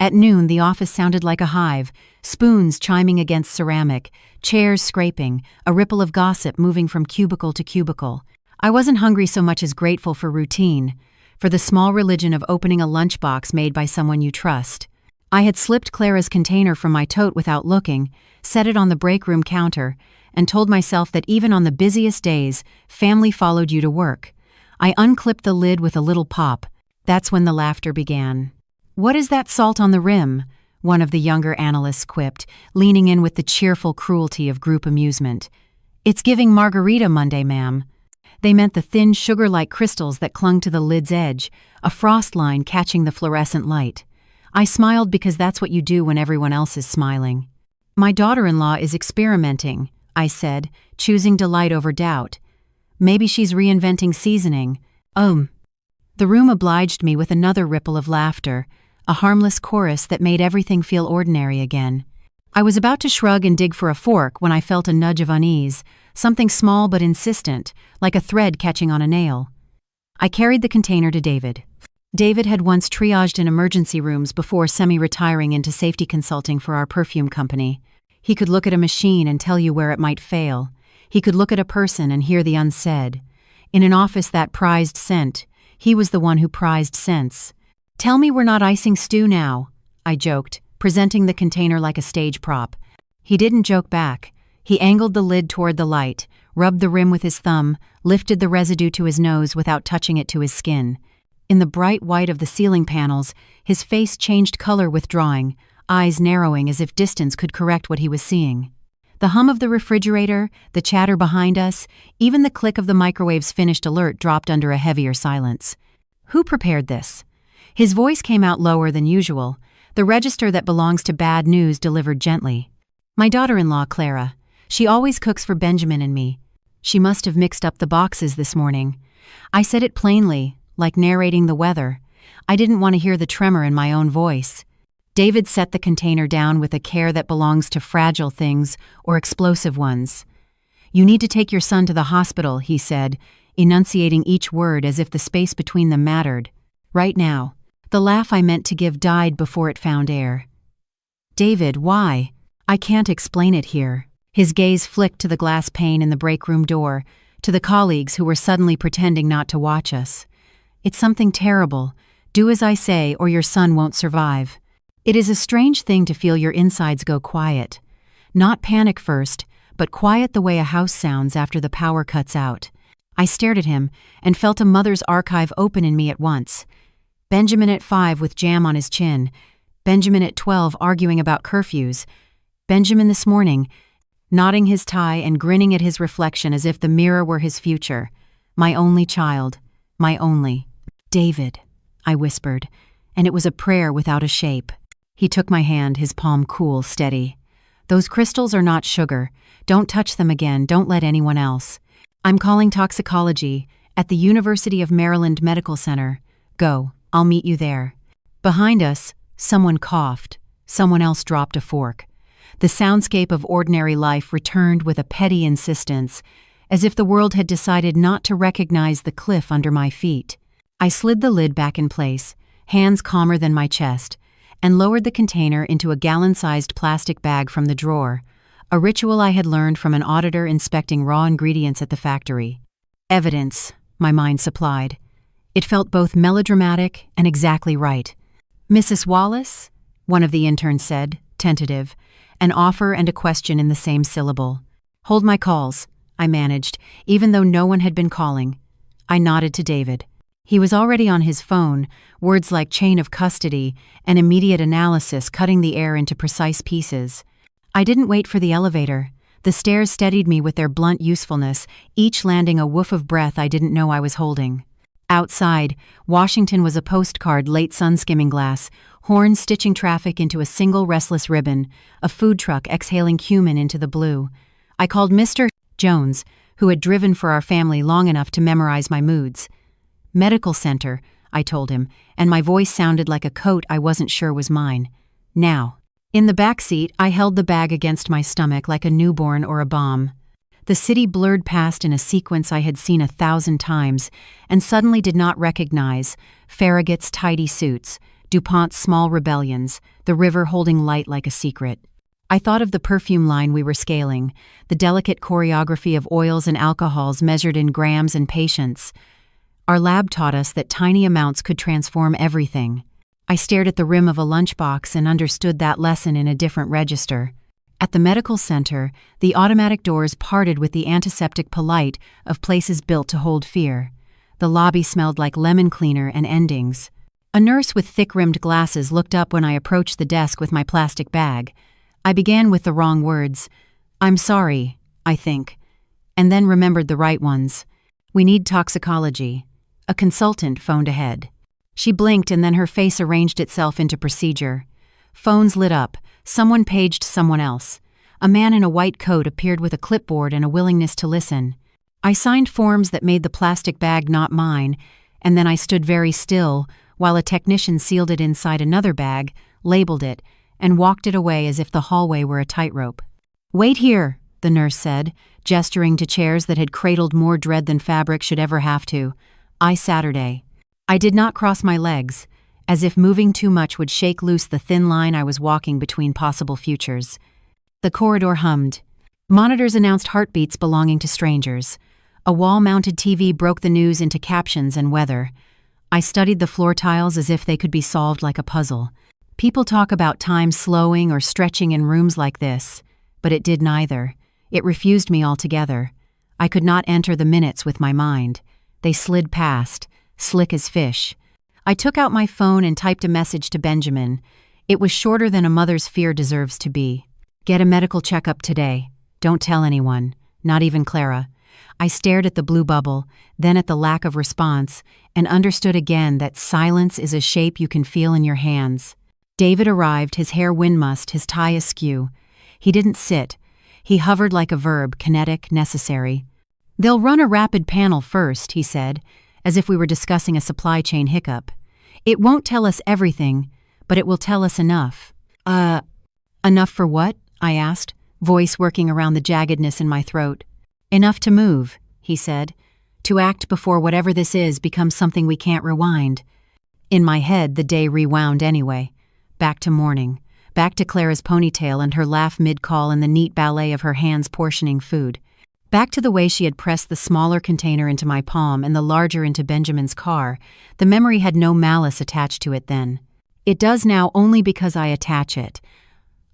At noon, the office sounded like a hive, spoons chiming against ceramic, chairs scraping, a ripple of gossip moving from cubicle to cubicle. I wasn't hungry so much as grateful for routine, for the small religion of opening a lunchbox made by someone you trust. I had slipped Clara's container from my tote without looking, set it on the break room counter, and told myself that even on the busiest days, family followed you to work. I unclipped the lid with a little pop. That's when the laughter began. "What is that salt on the rim?" one of the younger analysts quipped, leaning in with the cheerful cruelty of group amusement. "It's giving margarita Monday, ma'am." They meant the thin sugar-like crystals that clung to the lid's edge, a frost line catching the fluorescent light. I smiled because that's what you do when everyone else is smiling. "My daughter-in-law is experimenting," I said, choosing delight over doubt. "Maybe she's reinventing seasoning." The room obliged me with another ripple of laughter, a harmless chorus that made everything feel ordinary again. I was about to shrug and dig for a fork when I felt a nudge of unease, something small but insistent, like a thread catching on a nail. I carried the container to David. David had once triaged in emergency rooms before semi-retiring into safety consulting for our perfume company. He could look at a machine and tell you where it might fail. He could look at a person and hear the unsaid. In an office that prized scent, he was the one who prized sense. "Tell me we're not icing stew now," I joked, presenting the container like a stage prop. He didn't joke back. He angled the lid toward the light, rubbed the rim with his thumb, lifted the residue to his nose without touching it to his skin. In the bright white of the ceiling panels, his face changed color withdrawing, eyes narrowing as if distance could correct what he was seeing. The hum of the refrigerator, the chatter behind us, even the click of the microwave's finished alert dropped under a heavier silence. "Who prepared this?" His voice came out lower than usual, the register that belongs to bad news delivered gently. "My daughter-in-law, Clara. She always cooks for Benjamin and me. She must have mixed up the boxes this morning." I said it plainly, like narrating the weather. I didn't want to hear the tremor in my own voice. David set the container down with a care that belongs to fragile things or explosive ones. "You need to take your son to the hospital," he said, enunciating each word as if the space between them mattered. "Right now." The laugh I meant to give died before it found air. "David, why?" "I can't explain it here." His gaze flicked to the glass pane in the break room door, to the colleagues who were suddenly pretending not to watch us. "It's something terrible. Do as I say or your son won't survive." It is a strange thing to feel your insides go quiet. Not panic first, but quiet the way a house sounds after the power cuts out. I stared at him and felt a mother's archive open in me at once. Benjamin at 5 with jam on his chin. Benjamin at 12 arguing about curfews. Benjamin this morning, knotting his tie and grinning at his reflection as if the mirror were his future. My only child. My only. "David," I whispered, and it was a prayer without a shape. He took my hand, his palm cool, steady. "Those crystals are not sugar. Don't touch them again, don't let anyone else. I'm calling toxicology at the University of Maryland Medical Center. Go, I'll meet you there." Behind us, someone coughed. Someone else dropped a fork. The soundscape of ordinary life returned with a petty insistence, as if the world had decided not to recognize the cliff under my feet. I slid the lid back in place, hands calmer than my chest, and lowered the container into a gallon-sized plastic bag from the drawer, a ritual I had learned from an auditor inspecting raw ingredients at the factory. Evidence, my mind supplied. It felt both melodramatic and exactly right. "Mrs. Wallace?" one of the interns said, tentative, an offer and a question in the same syllable. "Hold my calls," I managed, even though no one had been calling. I nodded to David. He was already on his phone, words like chain of custody and immediate analysis cutting the air into precise pieces. I didn't wait for the elevator. The stairs steadied me with their blunt usefulness, each landing a woof of breath I didn't know I was holding. Outside, Washington was a postcard late sun-skimming glass, horns stitching traffic into a single restless ribbon, a food truck exhaling cumin into the blue. I called Mr. Jones, who had driven for our family long enough to memorize my moods. "Medical center," I told him, and my voice sounded like a coat I wasn't sure was mine. "Now." In the back seat, I held the bag against my stomach like a newborn or a bomb. The city blurred past in a sequence I had seen 1,000 times, and suddenly did not recognize: Farragut's tidy suits, DuPont's small rebellions, the river holding light like a secret. I thought of the perfume line we were scaling, the delicate choreography of oils and alcohols measured in grams and patience. Our lab taught us that tiny amounts could transform everything. I stared at the rim of a lunchbox and understood that lesson in a different register. At the medical center, the automatic doors parted with the antiseptic polite of places built to hold fear. The lobby smelled like lemon cleaner and endings. A nurse with thick-rimmed glasses looked up when I approached the desk with my plastic bag. I began with the wrong words. "I'm sorry, I think," and then remembered the right ones. "We need toxicology." A consultant phoned ahead. She blinked and then her face arranged itself into procedure. Phones lit up. Someone paged someone else. A man in a white coat appeared with a clipboard and a willingness to listen. I signed forms that made the plastic bag not mine, and then I stood very still while a technician sealed it inside another bag, labeled it, and walked it away as if the hallway were a tightrope. "Wait here," the nurse said, gesturing to chairs that had cradled more dread than fabric should ever have to. Saturday. I did not cross my legs, as if moving too much would shake loose the thin line I was walking between possible futures. The corridor hummed. Monitors announced heartbeats belonging to strangers. A wall-mounted TV broke the news into captions and weather. I studied the floor tiles as if they could be solved like a puzzle. People talk about time slowing or stretching in rooms like this, but it did neither. It refused me altogether. I could not enter the minutes with my mind. They slid past, slick as fish. I took out my phone and typed a message to Benjamin. It was shorter than a mother's fear deserves to be. "Get a medical checkup today. Don't tell anyone, not even Clara." I stared at the blue bubble, then at the lack of response, and understood again that silence is a shape you can feel in your hands. David arrived, his hair windmussed, his tie askew. He didn't sit. He hovered like a verb, kinetic, necessary. "They'll run a rapid panel first," he said, as if we were discussing a supply chain hiccup. "It won't tell us everything, but it will tell us enough." Enough for what?" I asked, voice working around the jaggedness in my throat. "Enough to move," he said. "To act before whatever this is becomes something we can't rewind." In my head, the day rewound anyway. Back to morning. Back to Clara's ponytail and her laugh mid-call and the neat ballet of her hands portioning food. Back to the way she had pressed the smaller container into my palm and the larger into Benjamin's car. The memory had no malice attached to it then. It does now only because I attach it.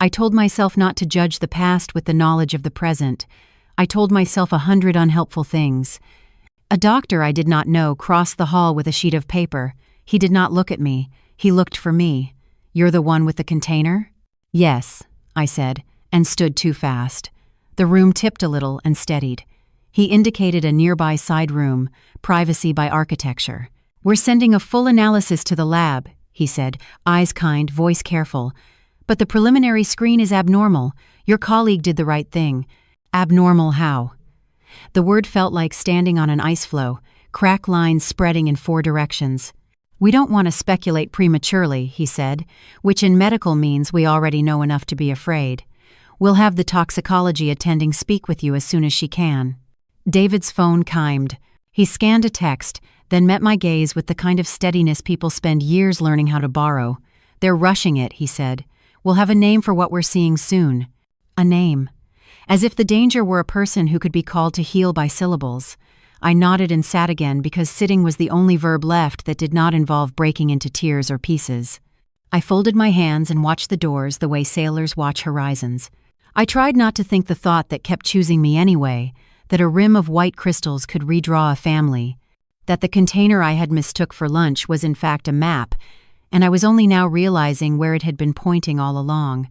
I told myself not to judge the past with the knowledge of the present. I told myself 100 unhelpful things. A doctor I did not know crossed the hall with a sheet of paper. He did not look at me. He looked for me. "You're the one with the container?" "Yes," I said, and stood too fast. The room tipped a little and steadied. He indicated a nearby side room, privacy by architecture. "We're sending a full analysis to the lab," he said, eyes kind, voice careful. "But the preliminary screen is abnormal. Your colleague did the right thing." "Abnormal how?" The word felt like standing on an ice floe, crack lines spreading in 4 directions. "We don't want to speculate prematurely," he said, which in medical means we already know enough to be afraid. "We'll have the toxicology attending speak with you as soon as she can." David's phone chimed. He scanned a text, then met my gaze with the kind of steadiness people spend years learning how to borrow. "They're rushing it," he said. "We'll have a name for what we're seeing soon." A name. As if the danger were a person who could be called to heal by syllables. I nodded and sat again because sitting was the only verb left that did not involve breaking into tears or pieces. I folded my hands and watched the doors the way sailors watch horizons. I tried not to think the thought that kept choosing me anyway, that a rim of white crystals could redraw a family, that the container I had mistook for lunch was in fact a map, and I was only now realizing where it had been pointing all along.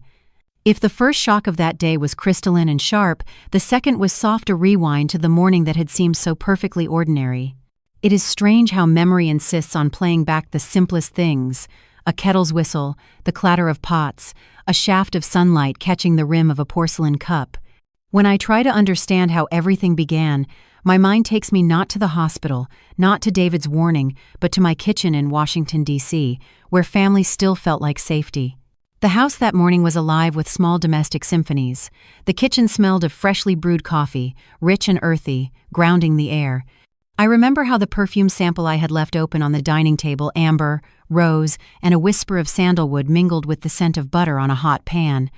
If the first shock of that day was crystalline and sharp, the second was soft a rewind to the morning that had seemed so perfectly ordinary. It is strange how memory insists on playing back the simplest things: a kettle's whistle, the clatter of pots, a shaft of sunlight catching the rim of a porcelain cup. When I try to understand how everything began, my mind takes me not to the hospital, not to David's warning, but to my kitchen in Washington, D.C., where family still felt like safety. The house that morning was alive with small domestic symphonies. The kitchen smelled of freshly brewed coffee, rich and earthy, grounding the air. I remember how the perfume sample I had left open on the dining table, amber, rose, and a whisper of sandalwood mingled with the scent of butter on a hot pan.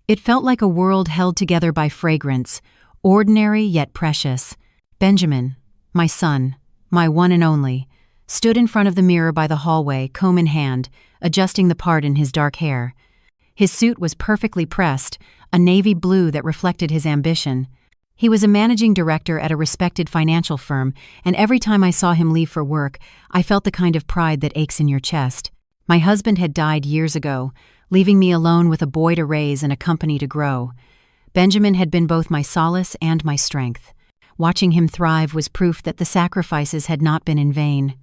It felt like a world held together by fragrance, ordinary yet precious. Benjamin, my son, my one and only, stood in front of the mirror by the hallway, comb in hand, adjusting the part in his dark hair. His suit was perfectly pressed, a navy blue that reflected his ambition. He was a managing director at a respected financial firm, and every time I saw him leave for work, I felt the kind of pride that aches in your chest. My husband had died years ago, leaving me alone with a boy to raise and a company to grow. Benjamin had been both my solace and my strength. Watching him thrive was proof that the sacrifices had not been in vain.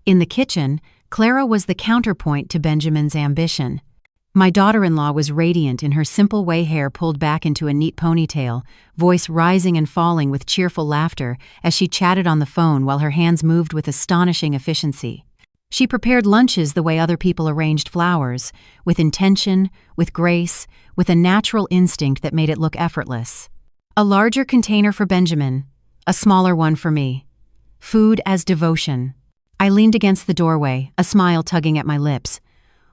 In the kitchen, Clara was the counterpoint to Benjamin's ambition. My daughter-in-law was radiant in her simple way, hair pulled back into a neat ponytail, voice rising and falling with cheerful laughter as she chatted on the phone while her hands moved with astonishing efficiency. She prepared lunches the way other people arranged flowers, with intention, with grace, with a natural instinct that made it look effortless. A larger container for Benjamin, a smaller one for me. Food as devotion. I leaned against the doorway, a smile tugging at my lips.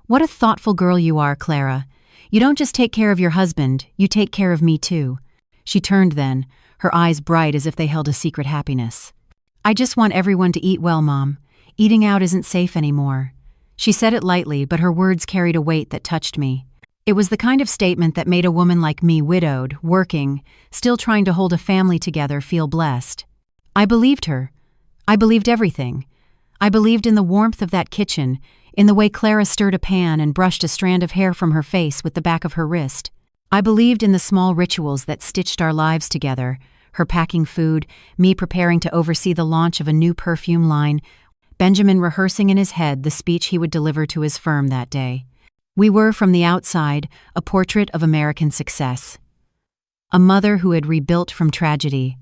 What a thoughtful girl you are, Clara. You don't just take care of your husband, you take care of me too. She turned then, her eyes bright as if they held a secret happiness. I just want everyone to eat well, Mom. Eating out isn't safe anymore. She said it lightly, but her words carried a weight that touched me. It was the kind of statement that made a woman like me, widowed, working, still trying to hold a family together, feel blessed. I believed her. I believed everything. I believed in the warmth of that kitchen, in the way Clara stirred a pan and brushed a strand of hair from her face with the back of her wrist. I believed in the small rituals that stitched our lives together, her packing food, me preparing to oversee the launch of a new perfume line, Benjamin rehearsing in his head the speech he would deliver to his firm that day. We were, from the outside, a portrait of American success. A mother who had rebuilt from tragedy.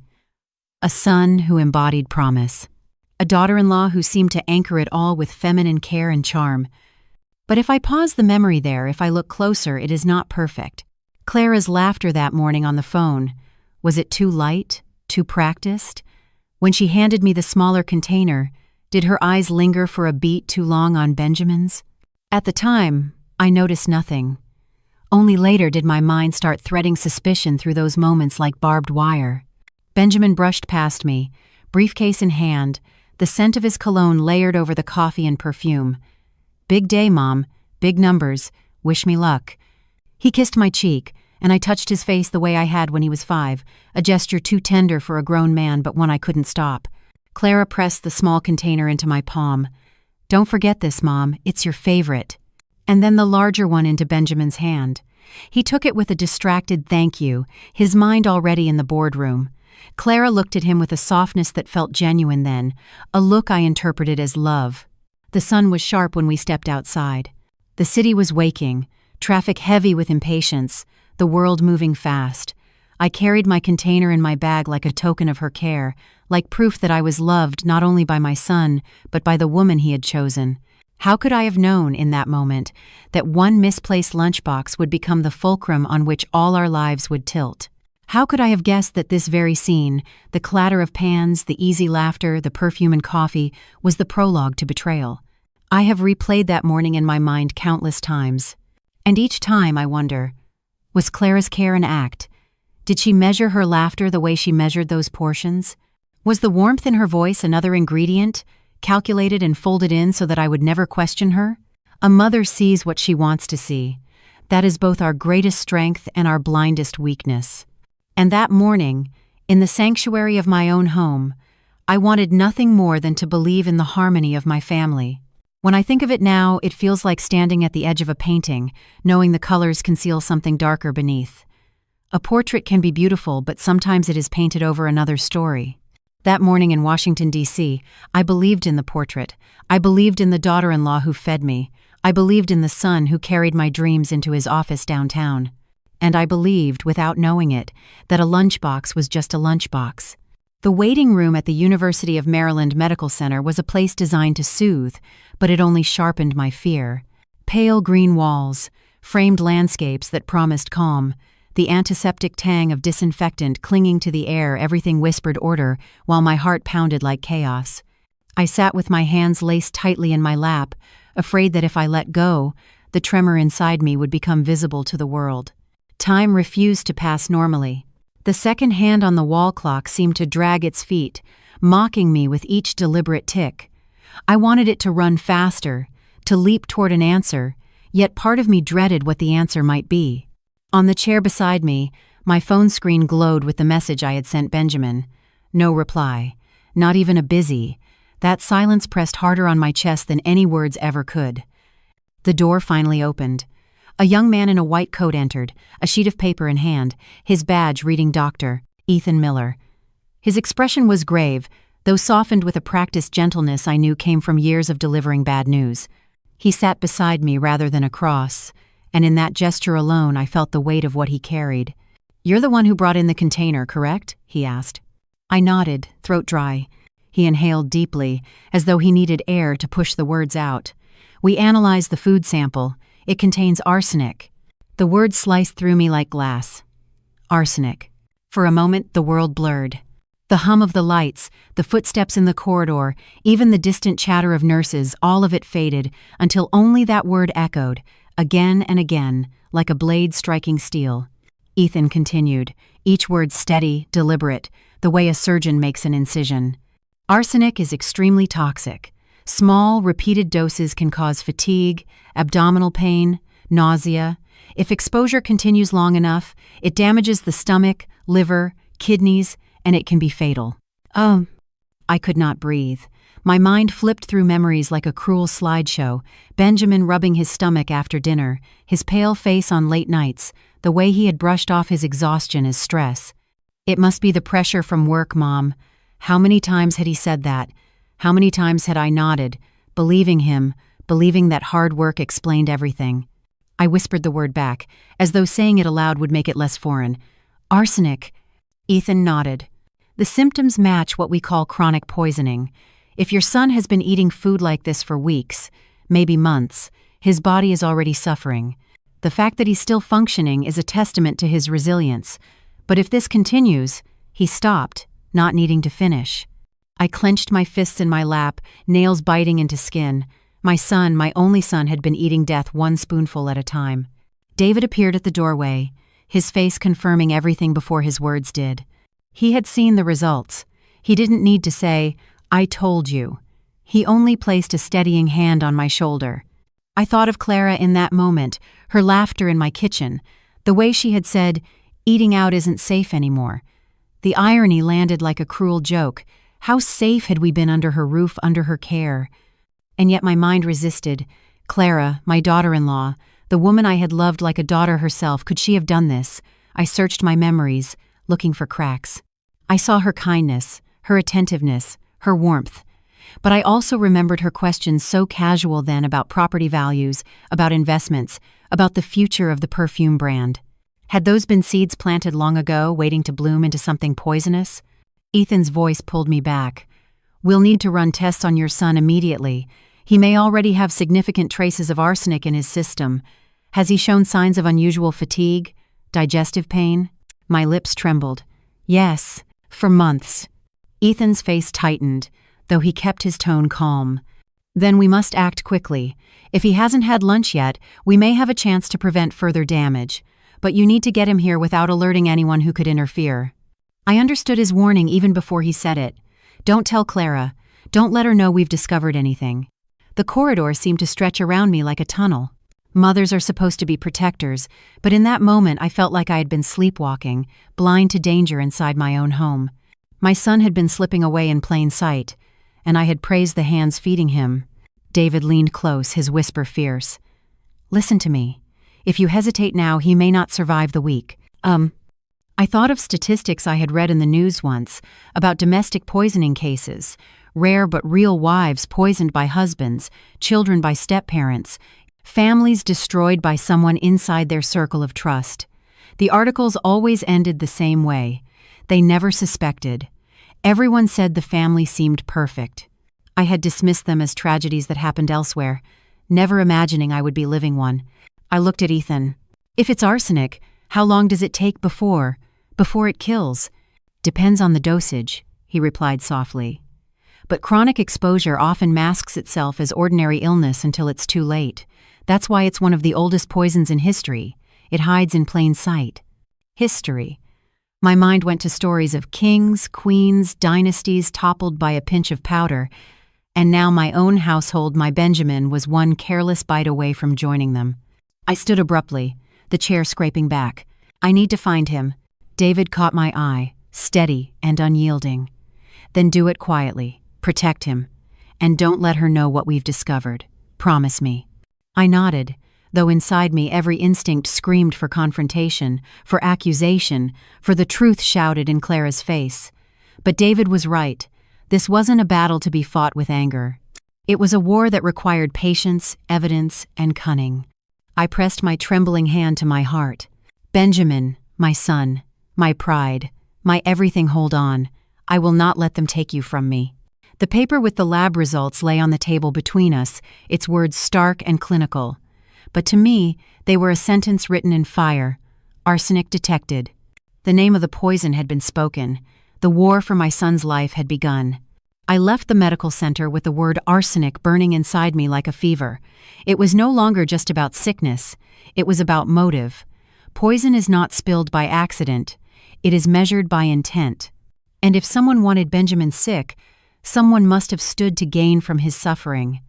A son who embodied promise. A daughter-in-law who seemed to anchor it all with feminine care and charm. But if I pause the memory there, if I look closer, it is not perfect. Clara's laughter that morning on the phone, was it too light, too practiced? When she handed me the smaller container, did her eyes linger for a beat too long on Benjamin's? At the time, I noticed nothing. Only later did my mind start threading suspicion through those moments like barbed wire. Benjamin brushed past me, briefcase in hand, the scent of his cologne layered over the coffee and perfume. Big day, Mom. Big numbers. Wish me luck. He kissed my cheek, and I touched his face the way I had when he was 5, a gesture too tender for a grown man, but one I couldn't stop. Clara pressed the small container into my palm. Don't forget this, Mom. It's your favorite. And then the larger one into Benjamin's hand. He took it with a distracted thank you, his mind already in the boardroom. Clara looked at him with a softness that felt genuine then, a look I interpreted as love. The sun was sharp when we stepped outside. The city was waking, traffic heavy with impatience, the world moving fast. I carried my container in my bag like a token of her care, like proof that I was loved not only by my son, but by the woman he had chosen. How could I have known in that moment that one misplaced lunchbox would become the fulcrum on which all our lives would tilt? How could I have guessed that this very scene, the clatter of pans, the easy laughter, the perfume and coffee, was the prologue to betrayal? I have replayed that morning in my mind countless times. And each time I wonder, was Clara's care an act? Did she measure her laughter the way she measured those portions? Was the warmth in her voice another ingredient, calculated and folded in so that I would never question her? A mother sees what she wants to see. That is both our greatest strength and our blindest weakness. And that morning, in the sanctuary of my own home, I wanted nothing more than to believe in the harmony of my family. When I think of it now, it feels like standing at the edge of a painting, knowing the colors conceal something darker beneath. A portrait can be beautiful, but sometimes it is painted over another story. That morning in Washington, D.C., I believed in the portrait. I believed in the daughter-in-law who fed me. I believed in the son who carried my dreams into his office downtown. And I believed, without knowing it, that a lunchbox was just a lunchbox. The waiting room at the University of Maryland Medical Center was a place designed to soothe, but it only sharpened my fear. Pale green walls, framed landscapes that promised calm, the antiseptic tang of disinfectant clinging to the air. Everything whispered order, while my heart pounded like chaos. I sat with my hands laced tightly in my lap, afraid that if I let go, the tremor inside me would become visible to the world. Time refused to pass normally. The second hand on the wall clock seemed to drag its feet, mocking me with each deliberate tick. I wanted it to run faster, to leap toward an answer, yet part of me dreaded what the answer might be. On the chair beside me, my phone screen glowed with the message I had sent Benjamin. No reply. Not even a busy. That silence pressed harder on my chest than any words ever could. The door finally opened. A young man in a white coat entered, a sheet of paper in hand, his badge reading Dr. Ethan Miller. His expression was grave, though softened with a practiced gentleness I knew came from years of delivering bad news. He sat beside me rather than across, and in that gesture alone I felt the weight of what he carried. "You're the one who brought in the container, correct?" he asked. I nodded, throat dry. He inhaled deeply, as though he needed air to push the words out. "We analyzed the food sample. It contains arsenic." The words sliced through me like glass. Arsenic. For a moment, the world blurred. The hum of the lights, the footsteps in the corridor, even the distant chatter of nurses, all of it faded until only that word echoed, again and again, like a blade striking steel. Ethan continued, each word steady, deliberate, the way a surgeon makes an incision. "Arsenic is extremely toxic. Small, repeated doses can cause fatigue, abdominal pain, nausea. If exposure continues long enough, it damages the stomach, liver, kidneys, and it can be fatal." I could not breathe. My mind flipped through memories like a cruel slideshow. Benjamin rubbing his stomach after dinner, his pale face on late nights, the way he had brushed off his exhaustion as stress. "It must be the pressure from work, Mom." How many times had he said that? How many times had I nodded, believing him, believing that hard work explained everything? I whispered the word back, as though saying it aloud would make it less foreign. "Arsenic." Ethan nodded. "The symptoms match what we call chronic poisoning. If your son has been eating food like this for weeks, maybe months, his body is already suffering. The fact that he's still functioning is a testament to his resilience. But if this continues," he stopped, not needing to finish. I clenched my fists in my lap, nails biting into skin. My son, my only son, had been eating death one spoonful at a time. David appeared at the doorway, his face confirming everything before his words did. He had seen the results. He didn't need to say, "I told you." He only placed a steadying hand on my shoulder. I thought of Clara in that moment, her laughter in my kitchen, the way she had said, "Eating out isn't safe anymore." The irony landed like a cruel joke. How safe had we been under her roof, under her care? And yet my mind resisted. Clara, my daughter-in-law, the woman I had loved like a daughter herself, could she have done this? I searched my memories, looking for cracks. I saw her kindness, her attentiveness, her warmth. But I also remembered her questions so casual then about property values, about investments, about the future of the perfume brand. Had those been seeds planted long ago, waiting to bloom into something poisonous? Ethan's voice pulled me back. "We'll need to run tests on your son immediately. He may already have significant traces of arsenic in his system. Has he shown signs of unusual fatigue, digestive pain?" My lips trembled. "Yes, for months." Ethan's face tightened, though he kept his tone calm. "Then we must act quickly. If he hasn't had lunch yet, we may have a chance to prevent further damage. But you need to get him here without alerting anyone who could interfere." I understood his warning even before he said it. "Don't tell Clara. Don't let her know we've discovered anything." The corridor seemed to stretch around me like a tunnel. Mothers are supposed to be protectors, but in that moment I felt like I had been sleepwalking, blind to danger inside my own home. My son had been slipping away in plain sight, and I had praised the hands feeding him. David leaned close, his whisper fierce. "Listen to me. If you hesitate now, he may not survive the week." I thought of statistics I had read in the news once about domestic poisoning cases, rare but real wives poisoned by husbands, children by step-parents, families destroyed by someone inside their circle of trust. The articles always ended the same way. They never suspected. Everyone said the family seemed perfect. I had dismissed them as tragedies that happened elsewhere, never imagining I would be living one. I looked at Ethan. "If it's arsenic, How long does it take before it kills? Depends on the dosage, he replied softly. But chronic exposure often masks itself as ordinary illness until it's too late. That's why it's one of the oldest poisons in history. It hides in plain sight. History. My mind went to stories of kings, queens, dynasties toppled by a pinch of powder, and now my own household, my Benjamin, was one careless bite away from joining them. I stood abruptly, the chair scraping back. I need to find him. David caught my eye, steady and unyielding. Then do it quietly. Protect him. And don't let her know what we've discovered. Promise me. I nodded, though inside me every instinct screamed for confrontation, for accusation, for the truth shouted in Clara's face. But David was right. This wasn't a battle to be fought with anger. It was a war that required patience, evidence, and cunning. I pressed my trembling hand to my heart. Benjamin, my son, my pride, my everything, hold on. I will not let them take you from me. The paper with the lab results lay on the table between us, its words stark and clinical. But to me, they were a sentence written in fire. Arsenic detected. The name of the poison had been spoken. The war for my son's life had begun. I left the medical center with the word arsenic burning inside me like a fever. It was no longer just about sickness. It was about motive. Poison is not spilled by accident. It is measured by intent. And if someone wanted Benjamin sick, someone must have stood to gain from his suffering.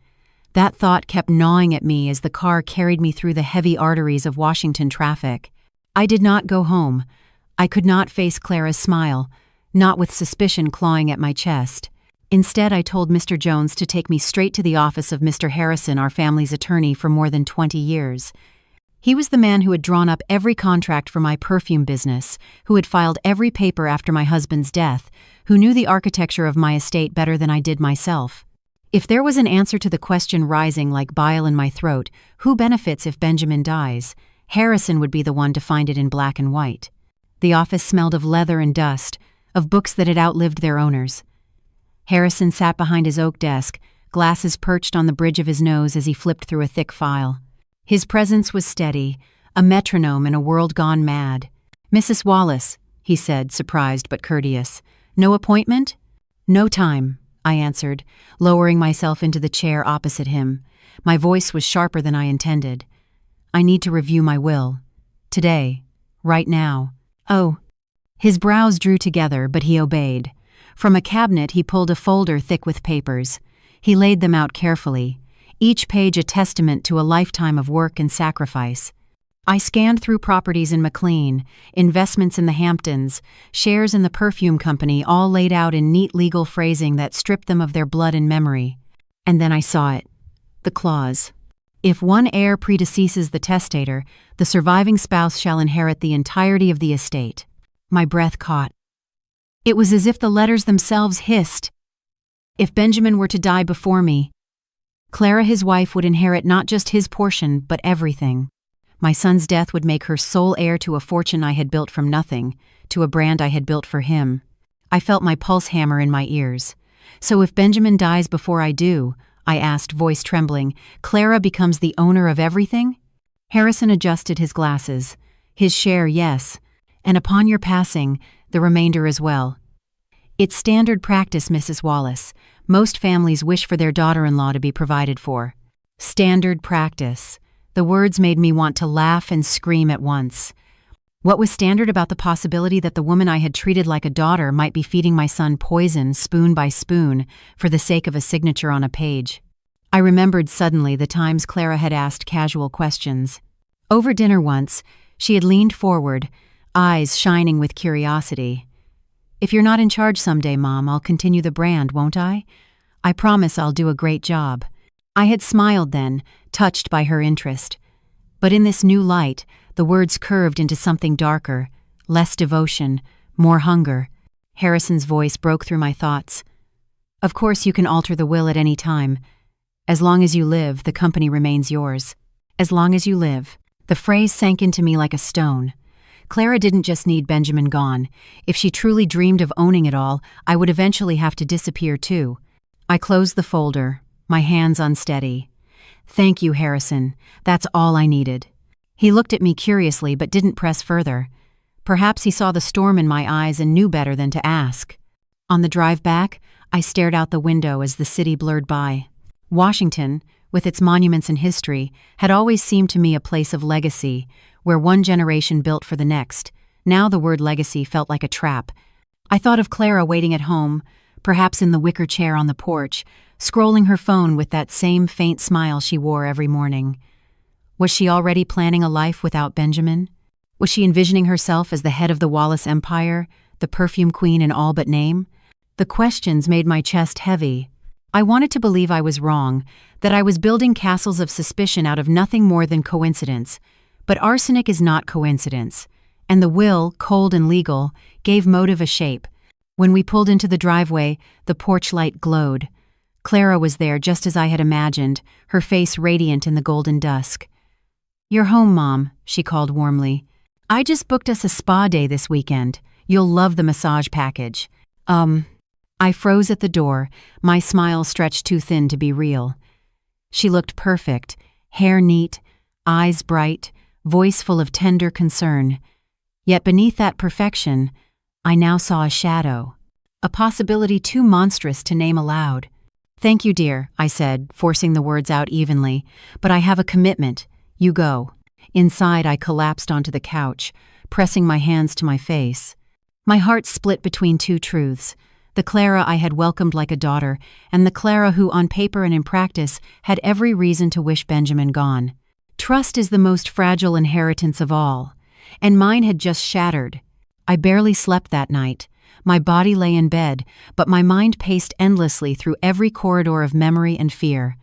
That thought kept gnawing at me as the car carried me through the heavy arteries of Washington traffic. I did not go home. I could not face Clara's smile, not with suspicion clawing at my chest. Instead, I told Mr. Jones to take me straight to the office of Mr. Harrison, our family's attorney for more than 20 years. He was the man who had drawn up every contract for my perfume business, who had filed every paper after my husband's death, who knew the architecture of my estate better than I did myself. If there was an answer to the question rising like bile in my throat, who benefits if Benjamin dies, Harrison would be the one to find it in black and white. The office smelled of leather and dust, of books that had outlived their owners. Harrison sat behind his oak desk, glasses perched on the bridge of his nose as he flipped through a thick file. His presence was steady, a metronome in a world gone mad. "Mrs. Wallace," he said, surprised but courteous. "No appointment?" "No time," I answered, lowering myself into the chair opposite him. My voice was sharper than I intended. "I need to review my will. Today. Right now." "Oh." His brows drew together, but he obeyed. From a cabinet he pulled a folder thick with papers. He laid them out carefully, each page a testament to a lifetime of work and sacrifice. I scanned through properties in McLean, investments in the Hamptons, shares in the perfume company, all laid out in neat legal phrasing that stripped them of their blood and memory. And then I saw it. The clause. If one heir predeceases the testator, the surviving spouse shall inherit the entirety of the estate. My breath caught. It was as if the letters themselves hissed. If Benjamin were to die before me, Clara, his wife, would inherit not just his portion, but everything. My son's death would make her sole heir to a fortune I had built from nothing, to a brand I had built for him. I felt my pulse hammer in my ears. "So if Benjamin dies before I do," I asked, voice trembling, "Clara becomes the owner of everything?" Harrison adjusted his glasses. "His share, yes. And upon your passing, the remainder as well. It's standard practice, Mrs. Wallace. Most families wish for their daughter-in-law to be provided for." Standard practice. The words made me want to laugh and scream at once. What was standard about the possibility that the woman I had treated like a daughter might be feeding my son poison, spoon by spoon, for the sake of a signature on a page? I remembered suddenly the times Clara had asked casual questions. Over dinner once, she had leaned forward, eyes shining with curiosity. "If you're not in charge someday, Mom, I'll continue the brand, won't I? I promise I'll do a great job." I had smiled then, touched by her interest. But in this new light, the words curved into something darker, less devotion, more hunger. Harrison's voice broke through my thoughts. "Of course you can alter the will at any time. As long as you live, the company remains yours. As long as you live." The phrase sank into me like a stone. Clara didn't just need Benjamin gone. If she truly dreamed of owning it all, I would eventually have to disappear too. I closed the folder, my hands unsteady. "Thank you, Harrison. That's all I needed." He looked at me curiously but didn't press further. Perhaps he saw the storm in my eyes and knew better than to ask. On the drive back, I stared out the window as the city blurred by. Washington, with its monuments and history, had always seemed to me a place of legacy, where one generation built for the next. Now the word legacy felt like a trap. I thought of Clara waiting at home, perhaps in the wicker chair on the porch, scrolling her phone with that same faint smile she wore every morning. Was she already planning a life without Benjamin? Was she envisioning herself as the head of the Wallace Empire, the perfume queen in all but name? The questions made my chest heavy. I wanted to believe I was wrong, that I was building castles of suspicion out of nothing more than coincidence. But arsenic is not coincidence, and the will, cold and legal, gave motive a shape. When we pulled into the driveway, the porch light glowed. Clara was there just as I had imagined, her face radiant in the golden dusk. "You're home, Mom," she called warmly. "I just booked us a spa day this weekend. You'll love the massage package." I froze at the door, my smile stretched too thin to be real. She looked perfect, hair neat, eyes bright, voice full of tender concern. Yet beneath that perfection, I now saw a shadow, a possibility too monstrous to name aloud. "Thank you, dear," I said, forcing the words out evenly, "but I have a commitment. You go." Inside, I collapsed onto the couch, pressing my hands to my face. My heart split between two truths: the Clara I had welcomed like a daughter, and the Clara who, on paper and in practice, had every reason to wish Benjamin gone. Trust is the most fragile inheritance of all, and mine had just shattered. I barely slept that night. My body lay in bed, but my mind paced endlessly through every corridor of memory and fear.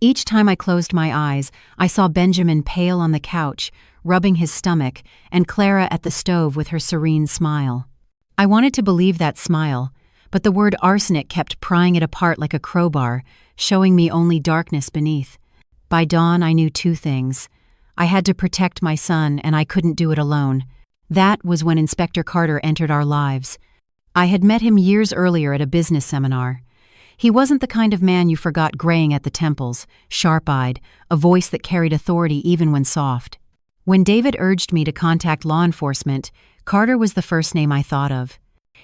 Each time I closed my eyes, I saw Benjamin pale on the couch, rubbing his stomach, and Clara at the stove with her serene smile. I wanted to believe that smile, but the word arsenic kept prying it apart like a crowbar, showing me only darkness beneath. By dawn, I knew two things. I had to protect my son, and I couldn't do it alone. That was when Inspector Carter entered our lives. I had met him years earlier at a business seminar. He wasn't the kind of man you forgot graying at the temples, sharp-eyed, a voice that carried authority even when soft. When David urged me to contact law enforcement, Carter was the first name I thought of.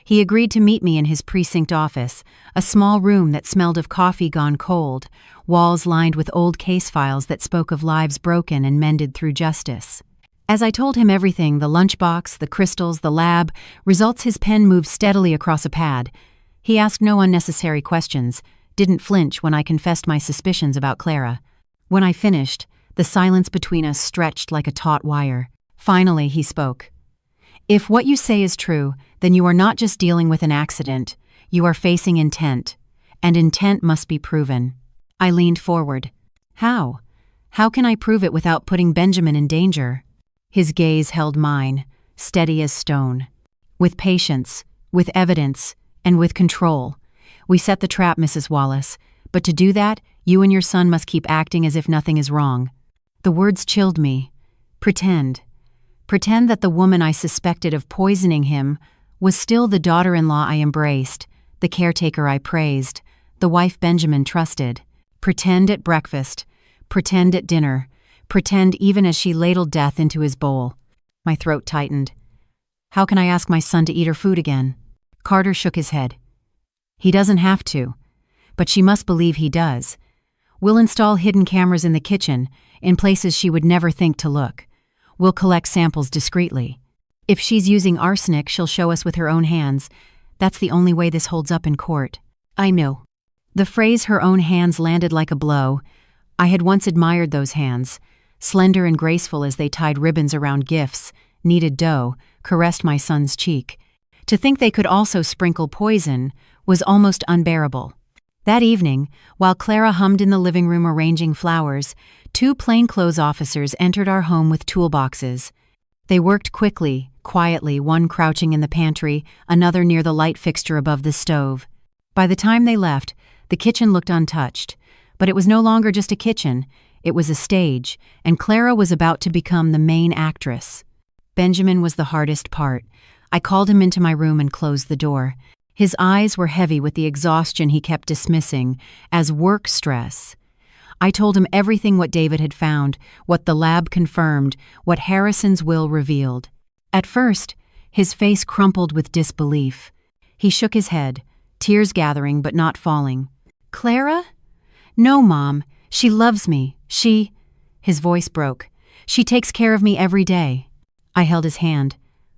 He agreed to meet me in his precinct office, a small room that smelled of coffee gone cold, walls lined with old case files that spoke of lives broken and mended through justice. As I told him everything, the lunchbox, the crystals, the lab, results, his pen moved steadily across a pad. He asked no unnecessary questions, didn't flinch when I confessed my suspicions about Clara. When I finished, the silence between us stretched like a taut wire. Finally, he spoke. "If what you say is true, then you are not just dealing with an accident. You are facing intent, and intent must be proven." I leaned forward. "How? How can I prove it without putting Benjamin in danger?" His gaze held mine, steady as stone. "With patience, with evidence, and with control. We set the trap, Mrs. Wallace, but to do that, you and your son must keep acting as if nothing is wrong." The words chilled me. Pretend. Pretend that the woman I suspected of poisoning him was still the daughter-in-law I embraced, the caretaker I praised, the wife Benjamin trusted. Pretend at breakfast. Pretend at dinner. Pretend even as she ladled death into his bowl. My throat tightened. "How can I ask my son to eat her food again?" Carter shook his head. "He doesn't have to, but she must believe he does. We'll install hidden cameras in the kitchen, in places she would never think to look. We'll collect samples discreetly. If she's using arsenic, she'll show us with her own hands. That's the only way this holds up in court." I knew. The phrase "her own hands" landed like a blow. I had once admired those hands, slender and graceful as they tied ribbons around gifts, kneaded dough, caressed my son's cheek. To think they could also sprinkle poison was almost unbearable. That evening, while Clara hummed in the living room arranging flowers, 2 plainclothes officers entered our home with toolboxes. They worked quickly, quietly, one crouching in the pantry, another near the light fixture above the stove. By the time they left, the kitchen looked untouched. But it was no longer just a kitchen, it was a stage, and Clara was about to become the main actress. Benjamin was the hardest part. I called him into my room and closed the door. His eyes were heavy with the exhaustion he kept dismissing as work stress. I told him everything what David had found, what the lab confirmed, what Harrison's will revealed. At first, his face crumpled with disbelief. He shook his head, tears gathering but not falling. "Clara? No, Mom. She loves me. His voice broke. "She takes care of me every day." I held his hand,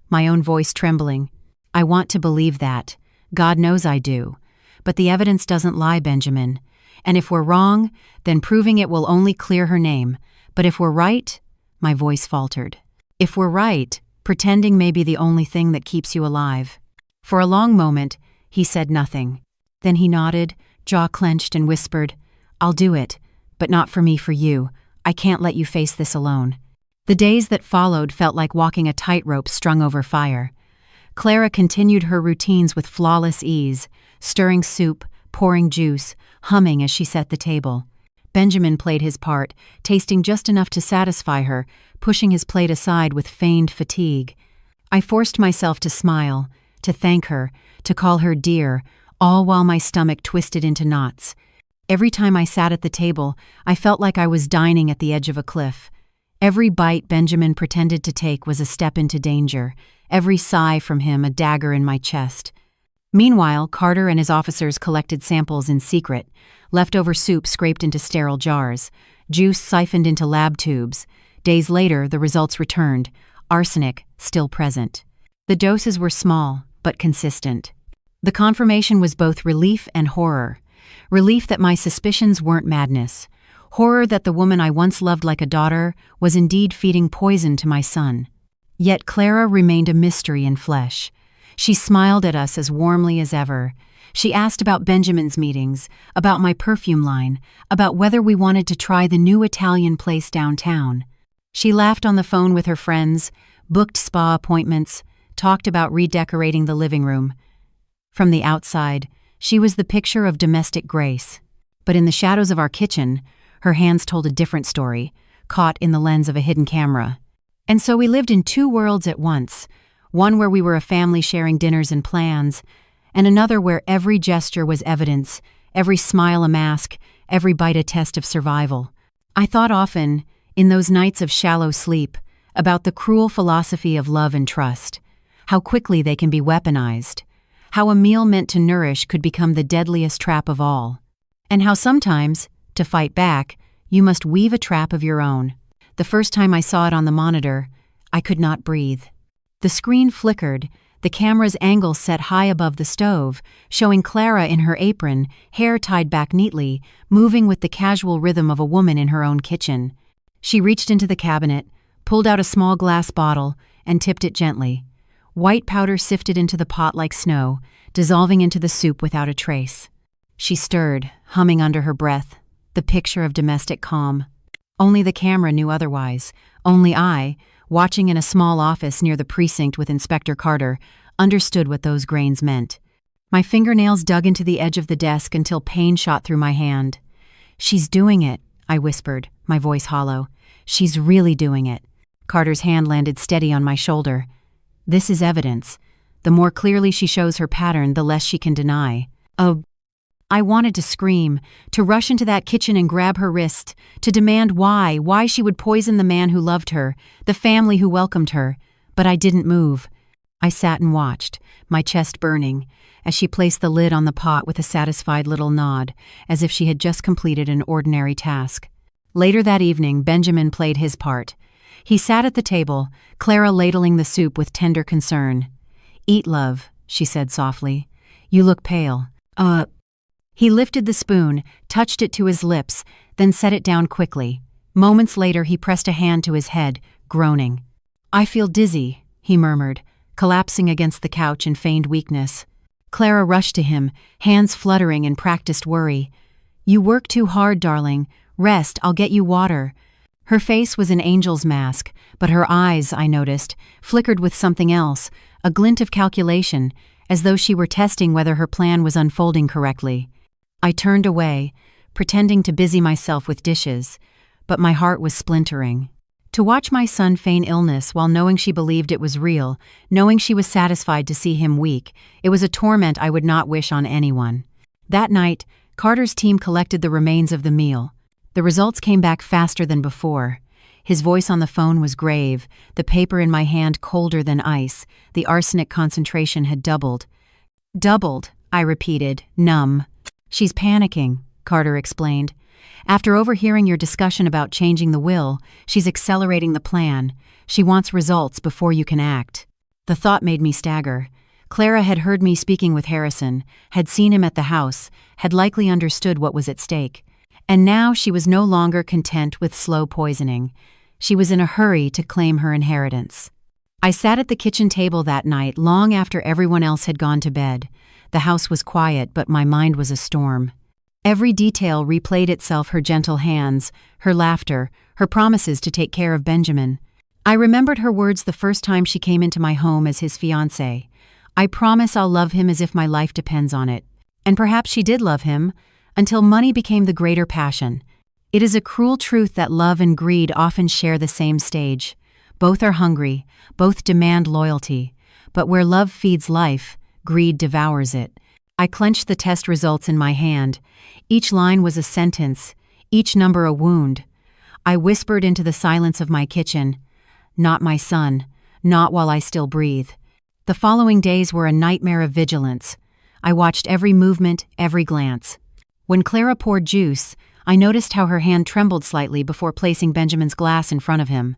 my own voice trembling. "I want to believe that. God knows I do. But the evidence doesn't lie, Benjamin. And if we're wrong, then proving it will only clear her name. But if we're right," my voice faltered. "If we're right, pretending may be the only thing that keeps you alive." For a long moment, he said nothing. Then he nodded, jaw clenched, and whispered, "I'll do it, but not for me, for you. I can't let you face this alone." The days that followed felt like walking a tightrope strung over fire. Clara continued her routines with flawless ease, stirring soup, pouring juice, humming as she set the table. Benjamin played his part, tasting just enough to satisfy her, pushing his plate aside with feigned fatigue. I forced myself to smile, to thank her, to call her dear, all while my stomach twisted into knots. Every time I sat at the table, I felt like I was dining at the edge of a cliff. Every bite Benjamin pretended to take was a step into danger, every sigh from him a dagger in my chest. Meanwhile, Carter and his officers collected samples in secret, leftover soup scraped into sterile jars, juice siphoned into lab tubes. Days later, the results returned, arsenic still present. The doses were small, but consistent. The confirmation was both relief and horror. Relief that my suspicions weren't madness. Horror that the woman I once loved like a daughter was indeed feeding poison to my son. Yet Clara remained a mystery in flesh. She smiled at us as warmly as ever. She asked about Benjamin's meetings, about my perfume line, about whether we wanted to try the new Italian place downtown. She laughed on the phone with her friends, booked spa appointments, talked about redecorating the living room. From the outside, she was the picture of domestic grace. But in the shadows of our kitchen, her hands told a different story, caught in the lens of a hidden camera. And so we lived in two worlds at once, one where we were a family sharing dinners and plans, and another where every gesture was evidence, every smile a mask, every bite a test of survival. I thought often, in those nights of shallow sleep, about the cruel philosophy of love and trust, how quickly they can be weaponized, how a meal meant to nourish could become the deadliest trap of all, and how sometimes, to fight back, you must weave a trap of your own. The first time I saw it on the monitor, I could not breathe. The screen flickered, the camera's angle set high above the stove, showing Clara in her apron, hair tied back neatly, moving with the casual rhythm of a woman in her own kitchen. She reached into the cabinet, pulled out a small glass bottle, and tipped it gently. White powder sifted into the pot like snow, dissolving into the soup without a trace. She stirred, humming under her breath, the picture of domestic calm. Only the camera knew otherwise. Only I, watching in a small office near the precinct with Inspector Carter, understood what those grains meant. My fingernails dug into the edge of the desk until pain shot through my hand. "She's doing it," I whispered, my voice hollow. "She's really doing it." Carter's hand landed steady on my shoulder. "This is evidence. The more clearly she shows her pattern, the less she can deny." I wanted to scream, to rush into that kitchen and grab her wrist, to demand why she would poison the man who loved her, the family who welcomed her. But I didn't move. I sat and watched, my chest burning, as she placed the lid on the pot with a satisfied little nod, as if she had just completed an ordinary task. Later that evening, Benjamin played his part. He sat at the table, Clara ladling the soup with tender concern. "Eat, love," she said softly. "You look pale." He lifted the spoon, touched it to his lips, then set it down quickly. Moments later, he pressed a hand to his head, groaning. "I feel dizzy," he murmured, collapsing against the couch in feigned weakness. Clara rushed to him, hands fluttering in practiced worry. "You work too hard, darling. Rest, I'll get you water." Her face was an angel's mask, but her eyes, I noticed, flickered with something else, a glint of calculation, as though she were testing whether her plan was unfolding correctly. I turned away, pretending to busy myself with dishes, but my heart was splintering. To watch my son feign illness while knowing she believed it was real, knowing she was satisfied to see him weak, it was a torment I would not wish on anyone. That night, Carter's team collected the remains of the meal. The results came back faster than before. His voice on the phone was grave, the paper in my hand colder than ice. The arsenic concentration had doubled. Doubled, I repeated, numb. She's panicking, Carter explained. After overhearing your discussion about changing the will, she's accelerating the plan. She wants results before you can act. The thought made me stagger. Clara had heard me speaking with Harrison, had seen him at the house, had likely understood what was at stake. And now she was no longer content with slow poisoning. She was in a hurry to claim her inheritance. I sat at the kitchen table that night long after everyone else had gone to bed. The house was quiet, but my mind was a storm. Every detail replayed itself: her gentle hands, her laughter, her promises to take care of Benjamin. I remembered her words the first time she came into my home as his fiancée. I promise I'll love him as if my life depends on it. And perhaps she did love him, until money became the greater passion. It is a cruel truth that love and greed often share the same stage. Both are hungry, both demand loyalty. But where love feeds life, greed devours it. I clenched the test results in my hand. Each line was a sentence, each number a wound. I whispered into the silence of my kitchen, "Not my son, not while I still breathe." The following days were a nightmare of vigilance. I watched every movement, every glance. When Clara poured juice, I noticed how her hand trembled slightly before placing Benjamin's glass in front of him.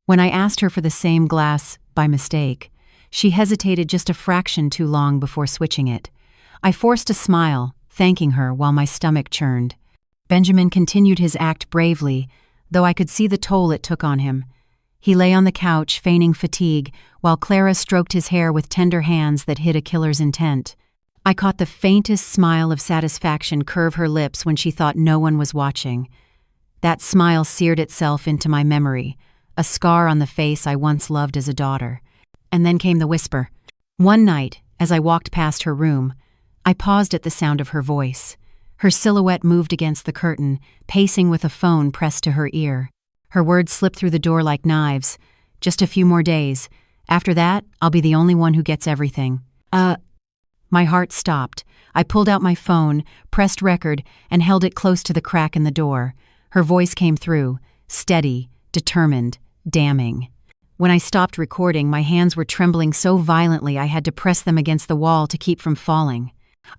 When I asked her for the same glass, by mistake, she hesitated just a fraction too long before switching it. I forced a smile, thanking her while my stomach churned. Benjamin continued his act bravely, though I could see the toll it took on him. He lay on the couch, feigning fatigue, while Clara stroked his hair with tender hands that hid a killer's intent. I caught the faintest smile of satisfaction curve her lips when she thought no one was watching. That smile seared itself into my memory, a scar on the face I once loved as a daughter. And then came the whisper. One night, as I walked past her room, I paused at the sound of her voice. Her silhouette moved against the curtain, pacing with a phone pressed to her ear. Her words slipped through the door like knives. "Just a few more days. After that, I'll be the only one who gets everything." My heart stopped. I pulled out my phone, pressed record, and held it close to the crack in the door. Her voice came through, steady, determined, damning. When I stopped recording, my hands were trembling so violently I had to press them against the wall to keep from falling.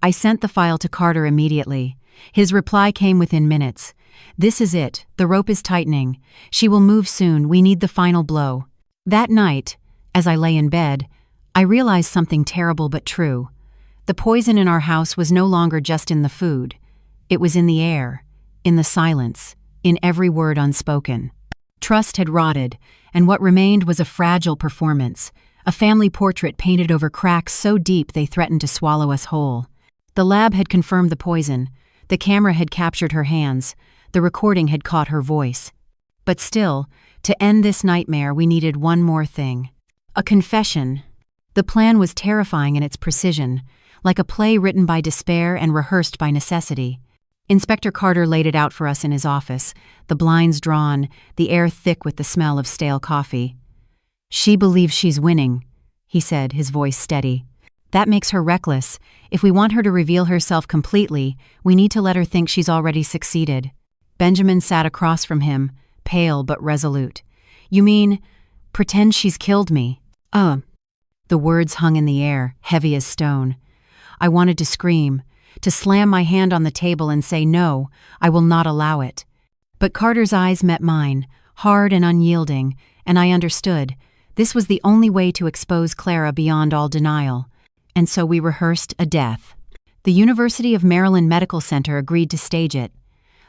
I sent the file to Carter immediately. His reply came within minutes. "This is it. The rope is tightening. She will move soon. We need the final blow." That night, as I lay in bed, I realized something terrible but true. The poison in our house was no longer just in the food. It was in the air, in the silence, in every word unspoken. Trust had rotted, and what remained was a fragile performance, a family portrait painted over cracks so deep they threatened to swallow us whole. The lab had confirmed the poison, the camera had captured her hands, the recording had caught her voice. But still, to end this nightmare, we needed one more thing. A confession. The plan was terrifying in its precision, like a play written by despair and rehearsed by necessity. Inspector Carter laid it out for us in his office, the blinds drawn, the air thick with the smell of stale coffee. "She believes she's winning," he said, his voice steady. "That makes her reckless. If we want her to reveal herself completely, we need to let her think she's already succeeded." Benjamin sat across from him, pale but resolute. "You mean, pretend she's killed me?" The words hung in the air, heavy as stone. I wanted to scream, to slam my hand on the table and say, "No, I will not allow it." But Carter's eyes met mine, hard and unyielding, and I understood. This was the only way to expose Clara beyond all denial. And so we rehearsed a death. The University of Maryland Medical Center agreed to stage it.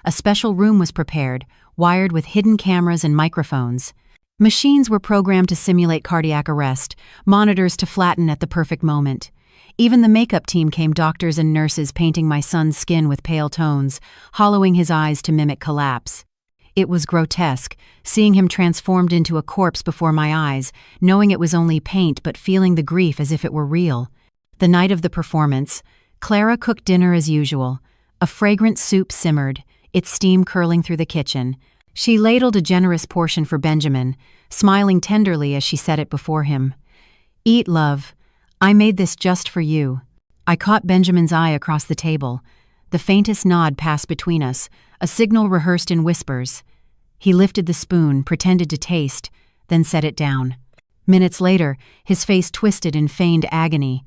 A special room was prepared, wired with hidden cameras and microphones. Machines were programmed to simulate cardiac arrest, monitors to flatten at the perfect moment. Even the makeup team came, doctors and nurses painting my son's skin with pale tones, hollowing his eyes to mimic collapse. It was grotesque, seeing him transformed into a corpse before my eyes, knowing it was only paint but feeling the grief as if it were real. The night of the performance, Clara cooked dinner as usual. A fragrant soup simmered, its steam curling through the kitchen. She ladled a generous portion for Benjamin, smiling tenderly as she set it before him. "Eat, love. I made this just for you." I caught Benjamin's eye across the table. The faintest nod passed between us, a signal rehearsed in whispers. He lifted the spoon, pretended to taste, then set it down. Minutes later, his face twisted in feigned agony.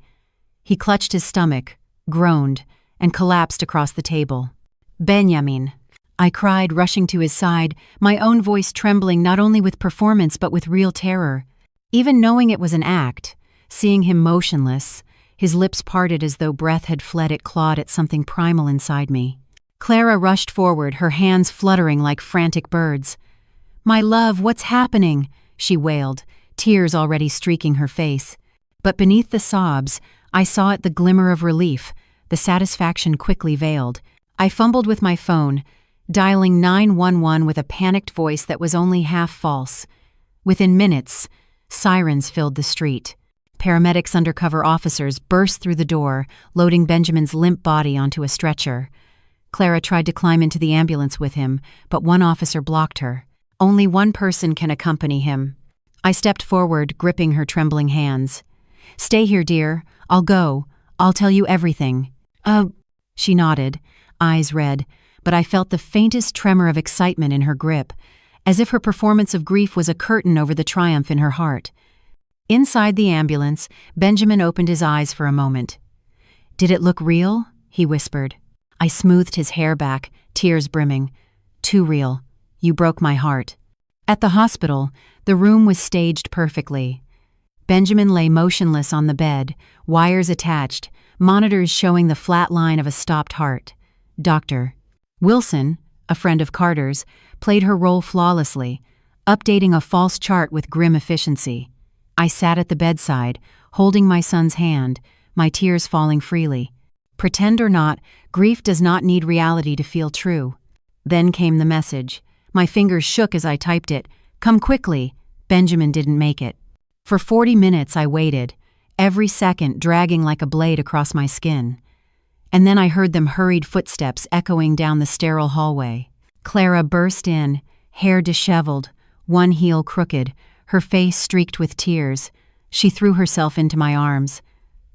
He clutched his stomach, groaned, and collapsed across the table. "Benjamin," I cried, rushing to his side, my own voice trembling not only with performance but with real terror. Even knowing it was an act, seeing him motionless, his lips parted as though breath had fled, it clawed at something primal inside me. Clara rushed forward, her hands fluttering like frantic birds. "My love, what's happening?" she wailed, tears already streaking her face. But beneath the sobs, I saw the glimmer of relief, the satisfaction quickly veiled. I fumbled with my phone, dialing 911 with a panicked voice that was only half false. Within minutes, sirens filled the street. Paramedics, undercover officers burst through the door, loading Benjamin's limp body onto a stretcher. Clara tried to climb into the ambulance with him, but one officer blocked her. "Only one person can accompany him." I stepped forward, gripping her trembling hands. "Stay here, dear. I'll go. I'll tell you everything." She nodded, eyes red, but I felt the faintest tremor of excitement in her grip, as if her performance of grief was a curtain over the triumph in her heart. Inside the ambulance, Benjamin opened his eyes for a moment. "Did it look real?" he whispered. I smoothed his hair back, tears brimming. "Too real. You broke my heart." At the hospital, the room was staged perfectly. Benjamin lay motionless on the bed, wires attached, monitors showing the flat line of a stopped heart. Dr. Wilson, a friend of Carter's, played her role flawlessly, updating a false chart with grim efficiency. I sat at the bedside, holding my son's hand, my tears falling freely. Pretend or not, grief does not need reality to feel true. Then came the message. My fingers shook as I typed it. "Come quickly." Benjamin didn't make it. For 40 minutes I waited, every second dragging like a blade across my skin. And then I heard them hurried footsteps echoing down the sterile hallway. Clara burst in, hair disheveled, one heel crooked, her face streaked with tears. She threw herself into my arms.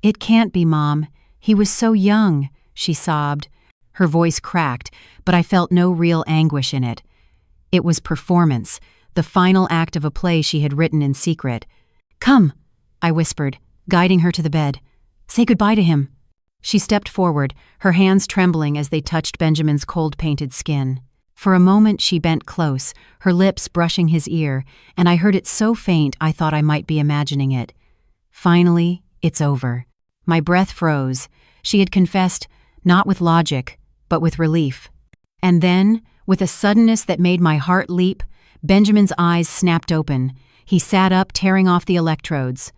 "It can't be, Mom. He was so young," she sobbed. Her voice cracked, but I felt no real anguish in it. It was performance, the final act of a play she had written in secret. "Come," I whispered, guiding her to the bed. "Say goodbye to him." She stepped forward, her hands trembling as they touched Benjamin's cold-painted skin. For a moment she bent close, her lips brushing his ear, and I heard it so faint I thought I might be imagining it. Finally, it's over. My breath froze. She had confessed, not with logic, but with relief. And then, with a suddenness that made my heart leap, Benjamin's eyes snapped open. He sat up, tearing off the electrodes.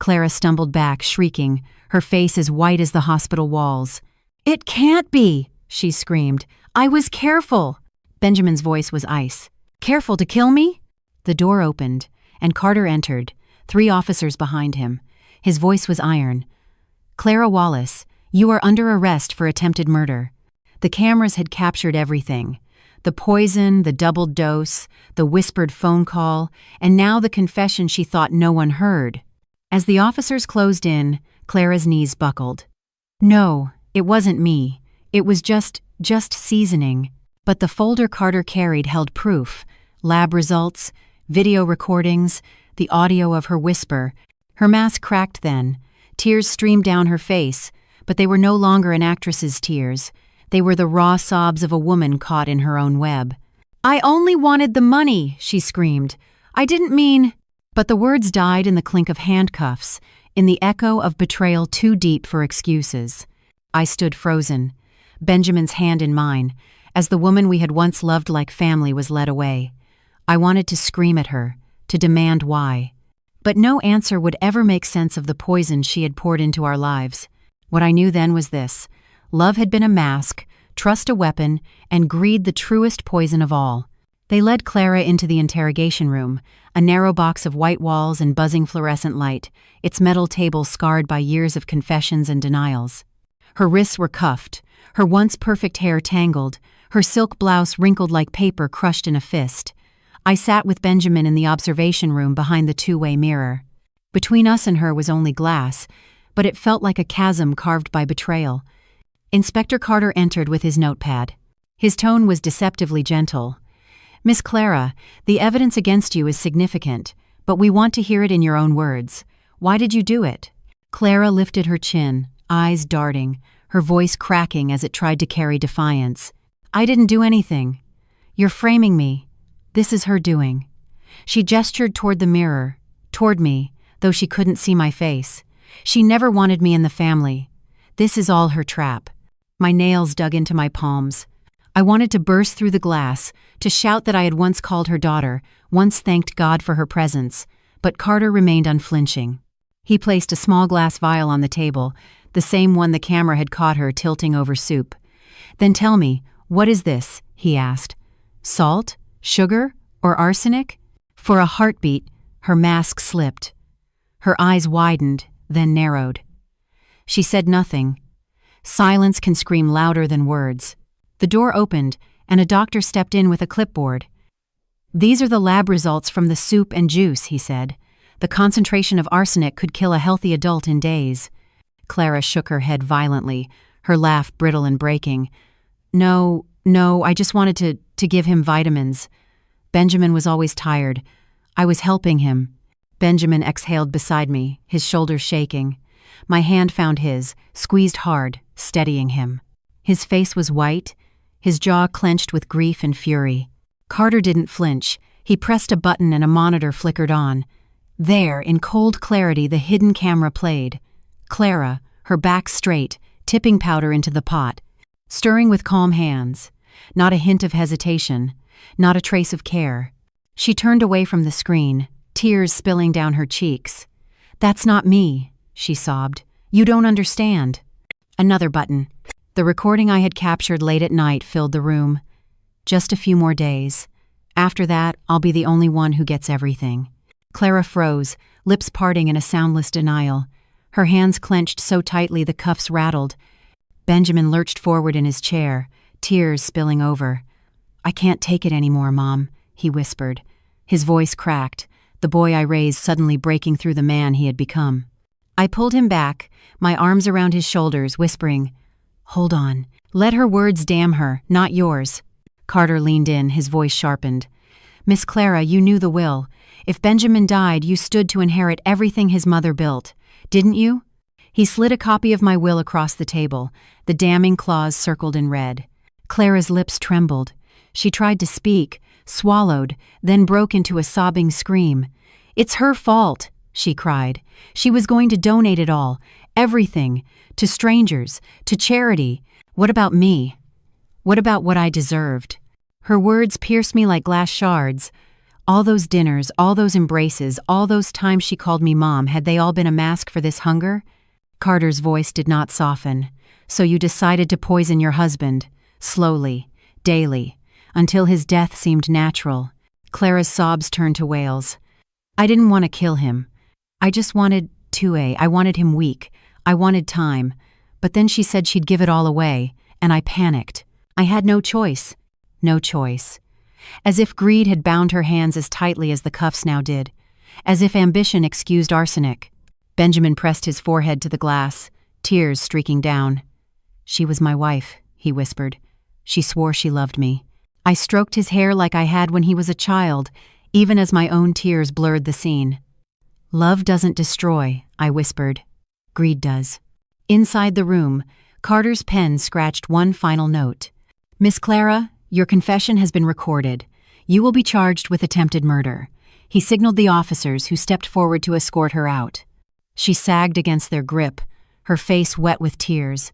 Clara stumbled back, shrieking, her face as white as the hospital walls. "It can't be!" she screamed. "I was careful!" Benjamin's voice was ice. "Careful to kill me?" The door opened, and Carter entered, 3 officers behind him. His voice was iron. "Clara Wallace, you are under arrest for attempted murder." The cameras had captured everything. The poison, the doubled dose, the whispered phone call, and now the confession she thought no one heard. As the officers closed in, Clara's knees buckled. "No, it wasn't me. It was just seasoning." But the folder Carter carried held proof, lab results, video recordings, the audio of her whisper. Her mask cracked then. Tears streamed down her face, but they were no longer an actress's tears. They were the raw sobs of a woman caught in her own web. "I only wanted the money," she screamed. "I didn't mean—" But the words died in the clink of handcuffs, in the echo of betrayal too deep for excuses. I stood frozen, Benjamin's hand in mine, as the woman we had once loved like family was led away. I wanted to scream at her, to demand why. But no answer would ever make sense of the poison she had poured into our lives. What I knew then was this: love had been a mask, trust a weapon, and greed the truest poison of all. They led Clara into the interrogation room, a narrow box of white walls and buzzing fluorescent light, its metal table scarred by years of confessions and denials. Her wrists were cuffed, her once perfect hair tangled, her silk blouse wrinkled like paper crushed in a fist. I sat with Benjamin in the observation room behind the 2-way mirror. Between us and her was only glass, but it felt like a chasm carved by betrayal. Inspector Carter entered with his notepad. His tone was deceptively gentle. "Miss Clara, the evidence against you is significant, but we want to hear it in your own words. Why did you do it?" Clara lifted her chin, eyes darting, her voice cracking as it tried to carry defiance. "I didn't do anything. You're framing me. This is her doing." She gestured toward the mirror, toward me, though she couldn't see my face. "She never wanted me in the family. This is all her trap." My nails dug into my palms. I wanted to burst through the glass, to shout that I had once called her daughter, once thanked God for her presence, but Carter remained unflinching. He placed a small glass vial on the table, the same one the camera had caught her tilting over soup. "Then tell me, what is this?" he asked. "Salt? Sugar? Or arsenic?" For a heartbeat, her mask slipped. Her eyes widened, then narrowed. She said nothing. Silence can scream louder than words. The door opened, and a doctor stepped in with a clipboard. "These are the lab results from the soup and juice," he said. "The concentration of arsenic could kill a healthy adult in days." Clara shook her head violently, her laugh brittle and breaking. No, I just wanted to give him vitamins. Benjamin was always tired. I was helping him." Benjamin exhaled beside me, his shoulders shaking. My hand found his, squeezed hard, steadying him. His face was white, his jaw clenched with grief and fury. Carter didn't flinch. He pressed a button and a monitor flickered on. There, in cold clarity, the hidden camera played. Clara, her back straight, tipping powder into the pot, stirring with calm hands. Not a hint of hesitation, not a trace of care. She turned away from the screen, tears spilling down her cheeks. "That's not me," she sobbed. "You don't understand." Another button. The recording I had captured late at night filled the room. "Just a few more days. After that, I'll be the only one who gets everything." Clara froze, lips parting in a soundless denial. Her hands clenched so tightly the cuffs rattled. Benjamin lurched forward in his chair, tears spilling over. "I can't take it anymore, Mom," he whispered. His voice cracked, the boy I raised suddenly breaking through the man he had become. I pulled him back, my arms around his shoulders, whispering, "Hold on. Let her words damn her, not yours." Carter leaned in, his voice sharpened. "Miss Clara, you knew the will. If Benjamin died, you stood to inherit everything his mother built. Didn't you?" He slid a copy of my will across the table, the damning clause circled in red. Clara's lips trembled. She tried to speak, swallowed, then broke into a sobbing scream. "It's her fault," she cried. "She was going to donate it all, everything, to strangers, to charity. What about me? What about what I deserved?" Her words pierced me like glass shards. All those dinners, all those embraces, all those times she called me Mom, had they all been a mask for this hunger? Carter's voice did not soften. "So you decided to poison your husband, slowly, daily, until his death seemed natural." Clara's sobs turned to wails. "I didn't want to kill him. I just wanted I wanted him weak. I wanted time. But then she said she'd give it all away, and I panicked. I had no choice. No choice." As if greed had bound her hands as tightly as the cuffs now did. As if ambition excused arsenic. Benjamin pressed his forehead to the glass, tears streaking down. "She was my wife," he whispered. "She swore she loved me." I stroked his hair like I had when he was a child, even as my own tears blurred the scene. "Love doesn't destroy," I whispered. "Greed does." Inside the room, Carter's pen scratched one final note. "Miss Clara, your confession has been recorded. You will be charged with attempted murder." He signaled the officers who stepped forward to escort her out. She sagged against their grip, her face wet with tears.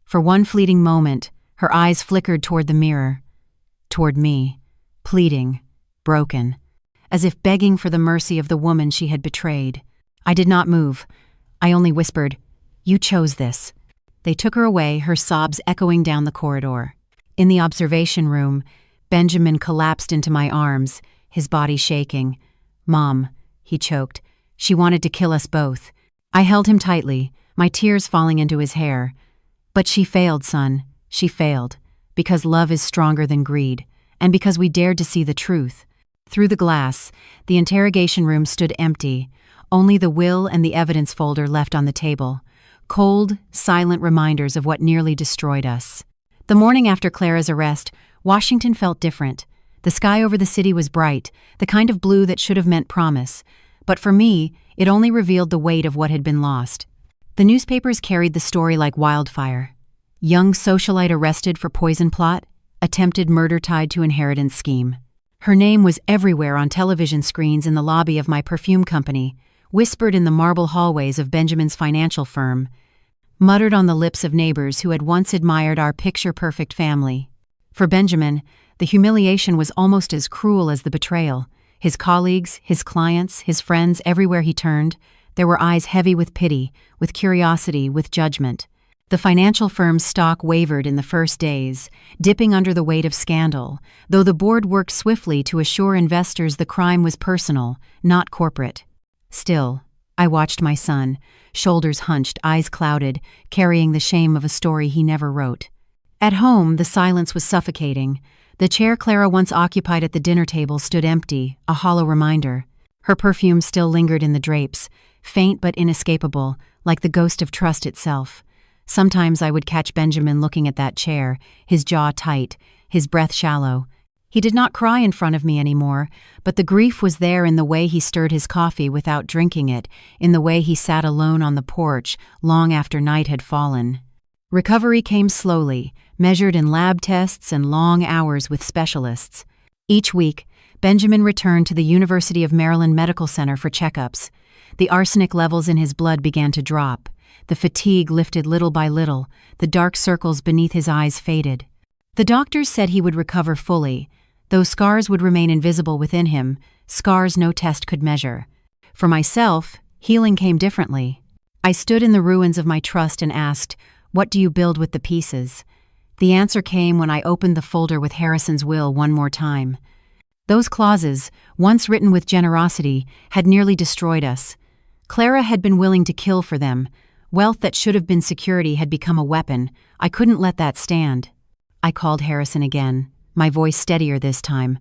For one fleeting moment, her eyes flickered toward the mirror. Toward me, pleading, broken, as if begging for the mercy of the woman she had betrayed. I did not move. I only whispered, "You chose this." They took her away, her sobs echoing down the corridor. In the observation room, Benjamin collapsed into my arms, his body shaking. "Mom," he choked. "She wanted to kill us both." I held him tightly, my tears falling into his hair. "But she failed, son. She failed. Because love is stronger than greed, and because we dared to see the truth." Through the glass, the interrogation room stood empty, only the will and the evidence folder left on the table. cold, silent reminders of what nearly destroyed us. The morning after Clara's arrest, Washington felt different. The sky over the city was bright, the kind of blue that should have meant promise. But for me, it only revealed the weight of what had been lost. The newspapers carried the story like wildfire. Young socialite arrested for poison plot, attempted murder tied to inheritance scheme. Her name was everywhere on television screens in the lobby of my perfume company, whispered in the marble hallways of Benjamin's financial firm, muttered on the lips of neighbors who had once admired our picture-perfect family. For Benjamin, the humiliation was almost as cruel as the betrayal. His colleagues, his clients, his friends, everywhere he turned, there were eyes heavy with pity, with curiosity, with judgment. The financial firm's stock wavered in the first days, dipping under the weight of scandal, though the board worked swiftly to assure investors the crime was personal, not corporate. Still, I watched my son, shoulders hunched, eyes clouded, carrying the shame of a story he never wrote. At home, the silence was suffocating. The chair Clara once occupied at the dinner table stood empty, a hollow reminder. Her perfume still lingered in the drapes, faint but inescapable, like the ghost of trust itself. Sometimes I would catch Benjamin looking at that chair, his jaw tight, his breath shallow. He did not cry in front of me anymore, but the grief was there in the way he stirred his coffee without drinking it, in the way he sat alone on the porch long after night had fallen. Recovery came slowly, measured in lab tests and long hours with specialists. Each week, Benjamin returned to the University of Maryland Medical Center for checkups. The arsenic levels in his blood began to drop. The fatigue lifted little by little. The dark circles beneath his eyes faded. The doctors said he would recover fully, though scars would remain invisible within him, scars no test could measure. For myself, healing came differently. I stood in the ruins of my trust and asked, "What do you build with the pieces?" The answer came when I opened the folder with Harrison's will one more time. Those clauses, once written with generosity, had nearly destroyed us. Clara had been willing to kill for them. Wealth that should have been security had become a weapon. I couldn't let that stand. I called Harrison again, my voice steadier this time.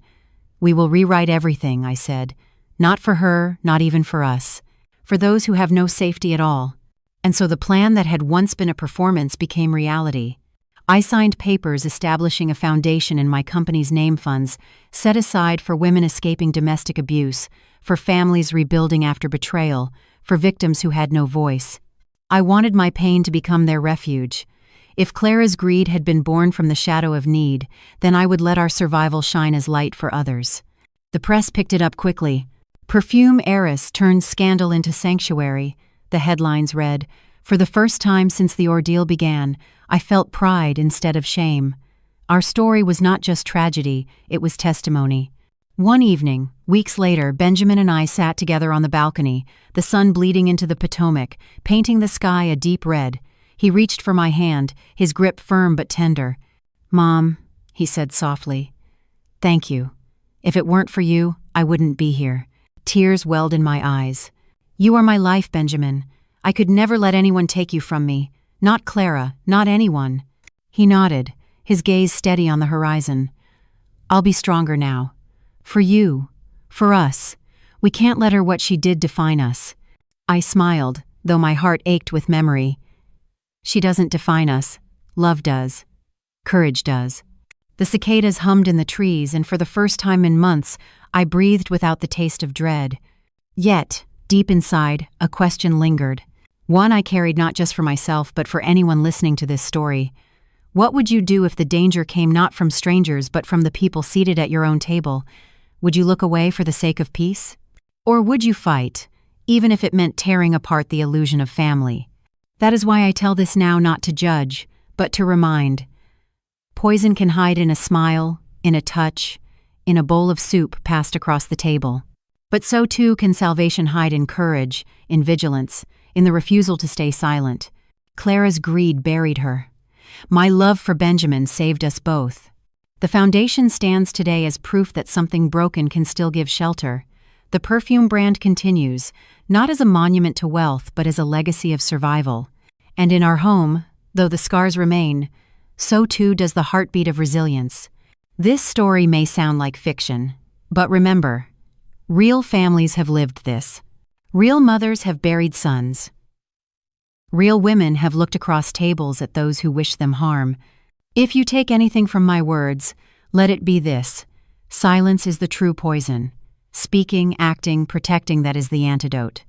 "We will rewrite everything," I said. "Not for her, not even for us. For those who have no safety at all." And so the plan that had once been a performance became reality. I signed papers establishing a foundation in my company's name funds, set aside for women escaping domestic abuse, for families rebuilding after betrayal, for victims who had no voice. I wanted my pain to become their refuge. If Clara's greed had been born from the shadow of need, then I would let our survival shine as light for others. The press picked it up quickly. "Perfume heiress turns scandal into sanctuary," the headlines read. For the first time since the ordeal began, I felt pride instead of shame. Our story was not just tragedy, it was testimony. One evening, weeks later, Benjamin and I sat together on the balcony, the sun bleeding into the Potomac, painting the sky a deep red. He reached for my hand, his grip firm but tender. "Mom," he said softly, "thank you. If it weren't for you, I wouldn't be here." Tears welled in my eyes. "You are my life, Benjamin. I could never let anyone take you from me. Not Clara, not anyone." He nodded, his gaze steady on the horizon. "I'll be stronger now. For you. For us. We can't let her what she did define us." I smiled, though my heart ached with memory. "She doesn't define us. Love does. Courage does." The cicadas hummed in the trees, and for the first time in months, I breathed without the taste of dread. Yet, deep inside, a question lingered. One I carried not just for myself, but for anyone listening to this story. What would you do if the danger came not from strangers, but from the people seated at your own table? Would you look away for the sake of peace? Or would you fight, even if it meant tearing apart the illusion of family? That is why I tell this now, not to judge, but to remind. Poison can hide in a smile, in a touch, in a bowl of soup passed across the table. But so too can salvation hide in courage, in vigilance, in the refusal to stay silent. Clara's greed buried her. My love for Benjamin saved us both. The foundation stands today as proof that something broken can still give shelter. The perfume brand continues, not as a monument to wealth, but as a legacy of survival. And in our home, though the scars remain, so too does the heartbeat of resilience. This story may sound like fiction, but remember, real families have lived this. Real mothers have buried sons. Real women have looked across tables at those who wish them harm. If you take anything from my words, let it be this: silence is the true poison. Speaking, acting, protecting, that is the antidote.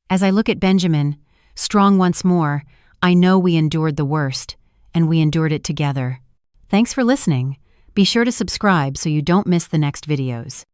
As I look at Benjamin, strong once more, I know we endured the worst, and we endured it together. Thanks for listening. Be sure to subscribe so you don't miss the next videos.